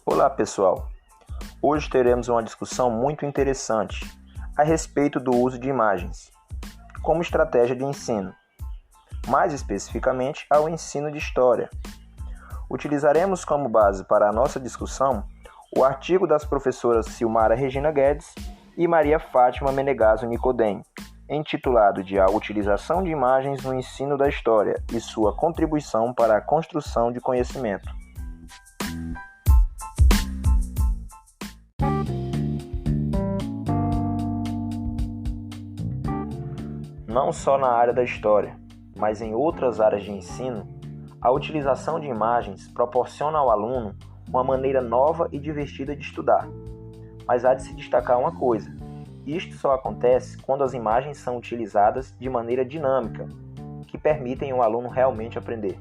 Olá pessoal, hoje teremos uma discussão muito interessante a respeito do uso de imagens como estratégia de ensino, mais especificamente ao ensino de história. Utilizaremos como base para a nossa discussão o artigo das professoras Silmara Regina Guedes e Maria Fátima Menegaso Nicodem, intitulado de A Utilização de Imagens no Ensino da História e sua contribuição para a construção de conhecimento. Não só na área da história, mas em outras áreas de ensino, a utilização de imagens proporciona ao aluno uma maneira nova e divertida de estudar. Mas há de se destacar uma coisa: isto só acontece quando as imagens são utilizadas de maneira dinâmica, que permitem ao aluno realmente aprender.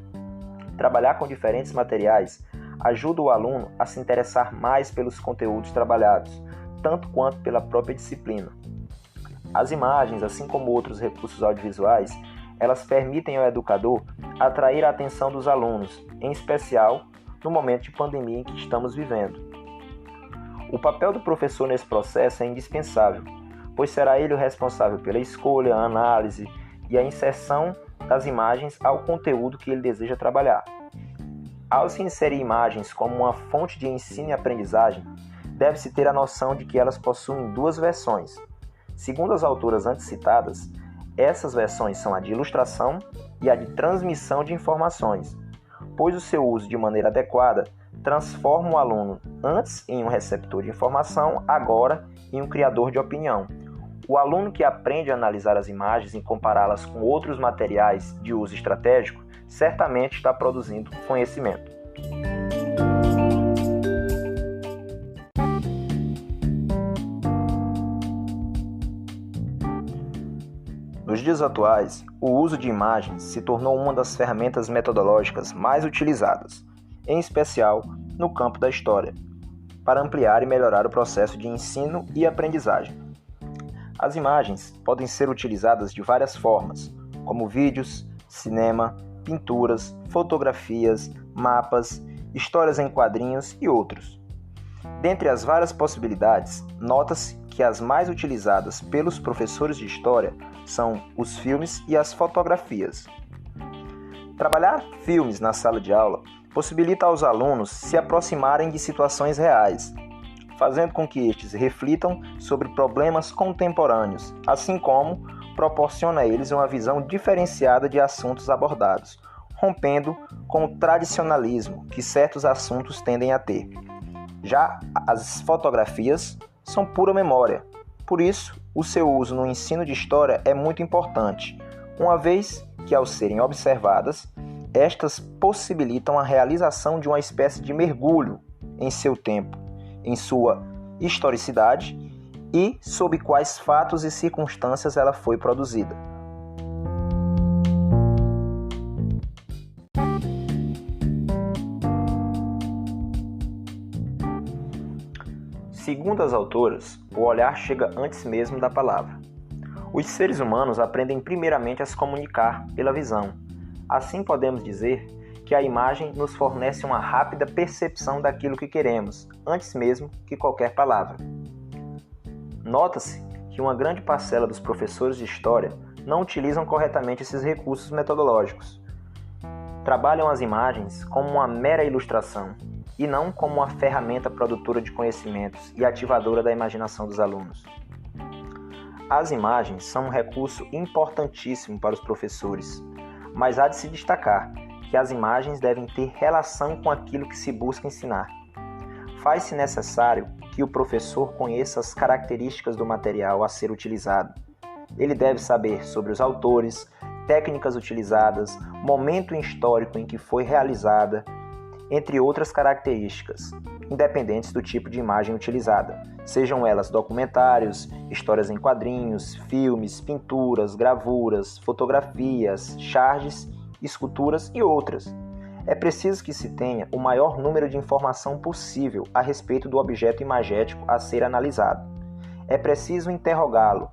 Trabalhar com diferentes materiais ajuda o aluno a se interessar mais pelos conteúdos trabalhados, tanto quanto pela própria disciplina. As imagens, assim como outros recursos audiovisuais, elas permitem ao educador atrair a atenção dos alunos, em especial no momento de pandemia em que estamos vivendo. O papel do professor nesse processo é indispensável, pois será ele o responsável pela escolha, a análise e a inserção das imagens ao conteúdo que ele deseja trabalhar. Ao se inserir imagens como uma fonte de ensino e aprendizagem, deve-se ter a noção de que elas possuem duas versões. Segundo as autoras antes citadas, essas versões são a de ilustração e a de transmissão de informações, pois o seu uso de maneira adequada transforma o aluno antes em um receptor de informação, agora em um criador de opinião. O aluno que aprende a analisar as imagens e compará-las com outros materiais de uso estratégico, certamente está produzindo conhecimento. Nos dias atuais, o uso de imagens se tornou uma das ferramentas metodológicas mais utilizadas, em especial no campo da história, para ampliar e melhorar o processo de ensino e aprendizagem. As imagens podem ser utilizadas de várias formas, como vídeos, cinema, pinturas, fotografias, mapas, histórias em quadrinhos e outros. Dentre as várias possibilidades, nota-se que as mais utilizadas pelos professores de história são os filmes e as fotografias. Trabalhar filmes na sala de aula possibilita aos alunos se aproximarem de situações reais, fazendo com que estes reflitam sobre problemas contemporâneos, assim como proporciona a eles uma visão diferenciada de assuntos abordados, rompendo com o tradicionalismo que certos assuntos tendem a ter. Já as fotografias são pura memória. Por isso, o seu uso no ensino de história é muito importante, uma vez que, ao serem observadas, estas possibilitam a realização de uma espécie de mergulho em seu tempo, em sua historicidade e sob quais fatos e circunstâncias ela foi produzida. Segundo as autoras, o olhar chega antes mesmo da palavra. Os seres humanos aprendem primeiramente a se comunicar pela visão. Assim podemos dizer que a imagem nos fornece uma rápida percepção daquilo que queremos, antes mesmo que qualquer palavra. Nota-se que uma grande parcela dos professores de história não utilizam corretamente esses recursos metodológicos. Trabalham as imagens como uma mera ilustração, e não como uma ferramenta produtora de conhecimentos e ativadora da imaginação dos alunos. As imagens são um recurso importantíssimo para os professores, mas há de se destacar que as imagens devem ter relação com aquilo que se busca ensinar. Faz-se necessário que o professor conheça as características do material a ser utilizado. Ele deve saber sobre os autores, técnicas utilizadas, momento histórico em que foi realizada, entre outras características, independentes do tipo de imagem utilizada, sejam elas documentários, histórias em quadrinhos, filmes, pinturas, gravuras, fotografias, charges, esculturas e outras. É preciso que se tenha o maior número de informação possível a respeito do objeto imagético a ser analisado. É preciso interrogá-lo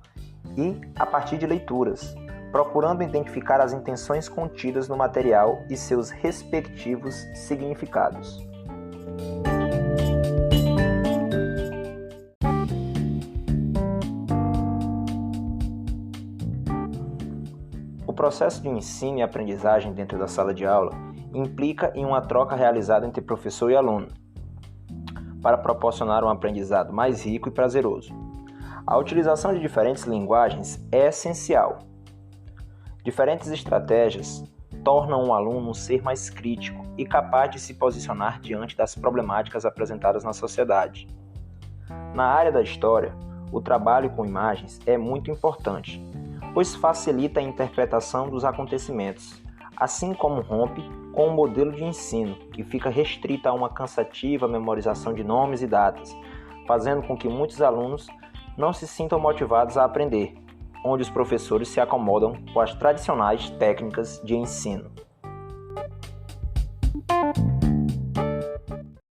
e, a partir de leituras, procurando identificar as intenções contidas no material e seus respectivos significados. O processo de ensino e aprendizagem dentro da sala de aula implica em uma troca realizada entre professor e aluno, para proporcionar um aprendizado mais rico e prazeroso. A utilização de diferentes linguagens é essencial. Diferentes estratégias tornam o aluno um ser mais crítico e capaz de se posicionar diante das problemáticas apresentadas na sociedade. Na área da história, o trabalho com imagens é muito importante, pois facilita a interpretação dos acontecimentos, assim como rompe com o modelo de ensino, que fica restrito a uma cansativa memorização de nomes e datas, fazendo com que muitos alunos não se sintam motivados a aprender, onde os professores se acomodam com as tradicionais técnicas de ensino.